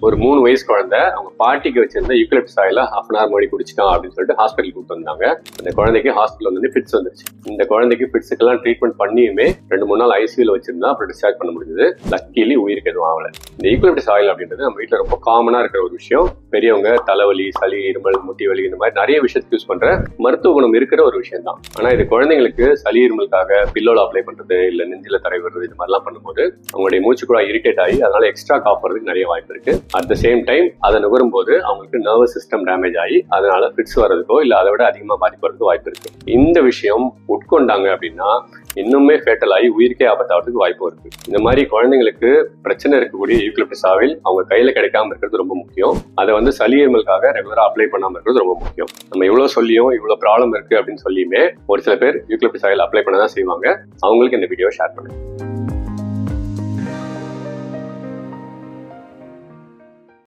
ஒரு 3 வயசு குழந்தை அவங்க பாட்டிக்கு வச்சிருந்த யூக்கலிப்டஸ் ஆயில ½ hour முன்னாடி குடிச்சிட்டான் அப்படின்னு சொல்லிட்டு ஹாஸ்பிட்டல் கூப்பிட்டு வந்தாங்க. அந்த குழந்தைக்கு ஹாஸ்பிட்டல் வந்து ஃபிட்ஸ் வந்துருச்சு. இந்த குழந்தைக்கு ஃபிட்ஸுக்கெல்லாம் ட்ரீட்மெண்ட் பண்ணியுமே 2-3 நாள் ஐசியூல வச்சிருந்தா அப்புறம் டிஸ்சார்ஜ் பண்ண முடிஞ்சது. லக்கிலி உயிருக்கு எதுவும் ஆகல. இந்த யூக்கலிப்டஸ் ஆயில் அப்படின்றது நம்ம வீட்டில் ரொம்ப காமனா இருக்கிற ஒரு விஷயம். பெரியவங்க தலைவலி, சளி, இருமல், முட்டி வலி இந்த மாதிரி நிறைய விஷயத்துக்கு யூஸ் பண்ற மருத்துவ குணம் இருக்கிற ஒரு விஷயம் தான். ஆனா இது குழந்தைங்களுக்கு சளி இருமலுக்காக பில்லோல அப்ளை பண்றது இல்ல நெஞ்சில தடை விடுறது இது மாதிரிலாம் பண்ணும்போது அவங்களுடைய மூச்சு கூட இரிட்டேட் ஆகி அதனால எக்ஸ்ட்ரா காஃப் வரதுக்கு நிறைய வாய்ப்பு இருக்கு. அட் த சேம் டைம் அதை நுகரும் போது அவங்களுக்கு நர்வஸ் சிஸ்டம் டேமேஜ் ஆகி அதனால ஃபிட்ஸ் வர்றதுக்கோ இல்ல அதை விட அதிகமா பாதிப்பு வரதுக்கு வாய்ப்பு இருக்கு. இந்த விஷயம் உட்கொண்டாங்க அப்படின்னா இன்னுமே ஃபேட்டல் ஆகி உயிருக்கே ஆபத்தாகிறதுக்கு வாய்ப்பு இருக்கு. இந்த மாதிரி குழந்தைங்களுக்கு பிரச்சனை இருக்கக்கூடிய யூக்கலிப்டஸ் ஆயில் அவங்க கையில கிடைக்காம இருக்கிறது ரொம்ப முக்கியம். அதை வந்து சளி இருமலுக்காக ரெகுலரா அப்ளை பண்ணாம இருக்கிறது ரொம்ப முக்கியம். நம்ம இவ்வளவு சொல்லியும் இவ்வளவு ப்ராப்ளம் இருக்கு அப்படின்னு சொல்லியுமே ஒரு சில பேர் யூக்கலிப்டஸ் ஆயில் அப்ளை பண்ணதான் செய்வாங்க. அவங்களுக்கு இந்த வீடியோ ஷேர் பண்ணுங்க.